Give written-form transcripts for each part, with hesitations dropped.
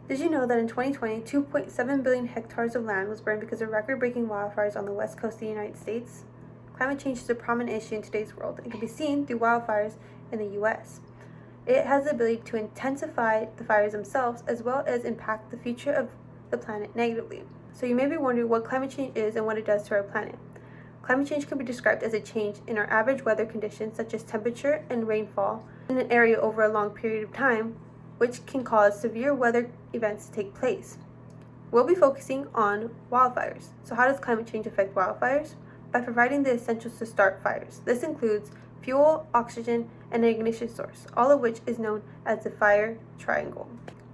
Did you know that in 2020, 2.7 billion hectares of land was burned because of record-breaking wildfires on the west coast of the United States? Climate change is a prominent issue in today's world and can be seen through wildfires in the U.S. It has the ability to intensify the fires themselves as well as impact the future of the planet negatively. So you may be wondering what climate change is and what it does to our planet. Climate change can be described as a change in our average weather conditions such as temperature and rainfall in an area over a long period of time, which can cause severe weather events to take place. We'll be focusing on wildfires. So how does climate change affect wildfires? By providing the essentials to start fires. This includes fuel, oxygen, and an ignition source, all of which is known as the fire triangle.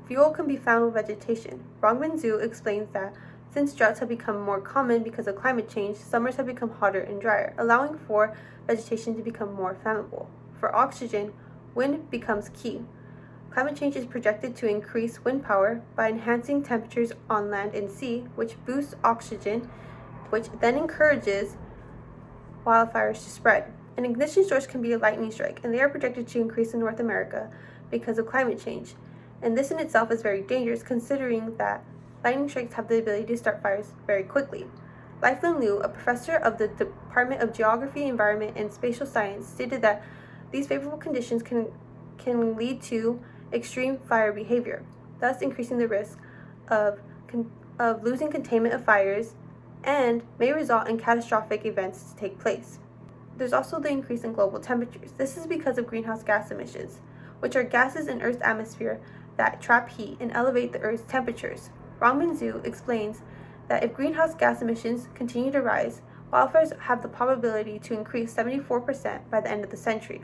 Fuel can be found with vegetation. Rongmin Zhu explains that since droughts have become more common because of climate change, summers have become hotter and drier, allowing for vegetation to become more flammable. For oxygen, wind becomes key. Climate change is projected to increase wind power by enhancing temperatures on land and sea, which boosts oxygen, which then encourages wildfires to spread. An ignition source can be a lightning strike, and they are projected to increase in North America because of climate change. And this in itself is very dangerous, considering that lightning strikes have the ability to start fires very quickly. Lifelin Liu, a professor of the Department of Geography, Environment, and Spatial Science, stated that these favorable conditions can lead to extreme fire behavior, thus increasing the risk of losing containment of fires and may result in catastrophic events to take place. There's also the increase in global temperatures. This is because of greenhouse gas emissions, which are gases in Earth's atmosphere that trap heat and elevate the Earth's temperatures. Rongmin Zhu explains that if greenhouse gas emissions continue to rise, wildfires have the probability to increase 74% by the end of the century.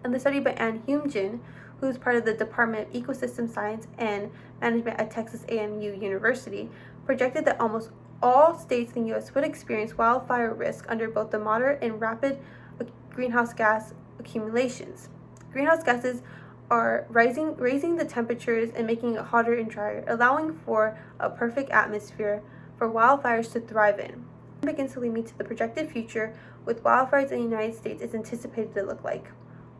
And the study by An Hyun-jin, who is part of the Department of Ecosystem Science and Management at Texas A&M University, projected that almost all states in the U.S. would experience wildfire risk under both the moderate and rapid greenhouse gas accumulations. Greenhouse gases are raising the temperatures and making it hotter and drier, allowing for a perfect atmosphere for wildfires to thrive in. It begins to lead me to the projected future with wildfires in the United States is anticipated to look like.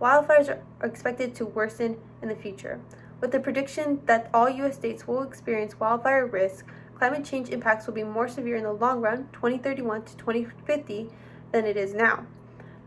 Wildfires are expected to worsen in the future. With the prediction that all U.S. states will experience wildfire risk, climate change impacts will be more severe in the long run, 2031 to 2050, than it is now.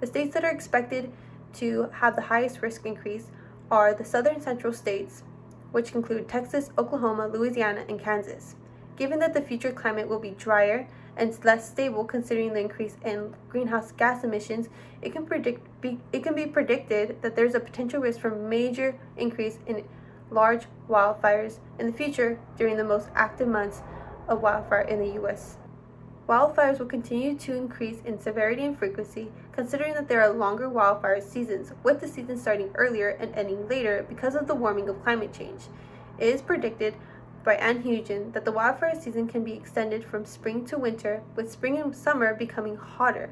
The states that are expected to have the highest risk increase are the southern central states, which include Texas, Oklahoma, Louisiana, and Kansas. Given that the future climate will be drier and less stable considering the increase in greenhouse gas emissions, it can be predicted that there's a potential risk for major increase in large wildfires in the future during the most active months of wildfire in the U.S. Wildfires will continue to increase in severity and frequency, considering that there are longer wildfire seasons, with the season starting earlier and ending later because of the warming of climate change. It is predicted by An Hyun-jin that the wildfire season can be extended from spring to winter, with spring and summer becoming hotter.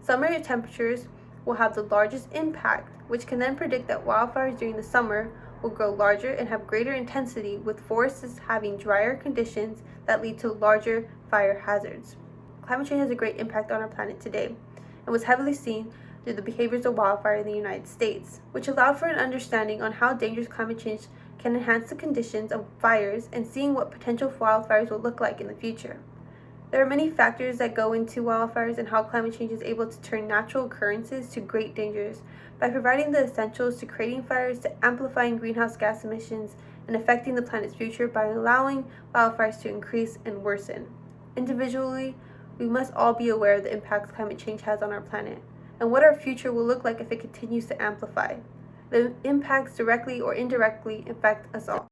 Summer temperatures will have the largest impact, which can then predict that wildfires during the summer will grow larger and have greater intensity, with forests having drier conditions that lead to larger fire hazards. Climate change has a great impact on our planet today and was heavily seen through the behaviors of wildfire in the United States, which allowed for an understanding on how dangerous climate change can enhance the conditions of fires and seeing what potential wildfires will look like in the future. There are many factors that go into wildfires and how climate change is able to turn natural occurrences to great dangers by providing the essentials to creating fires, to amplifying greenhouse gas emissions, and affecting the planet's future by allowing wildfires to increase and worsen. Individually, we must all be aware of the impacts climate change has on our planet and what our future will look like if it continues to amplify. The impacts directly or indirectly affect us all.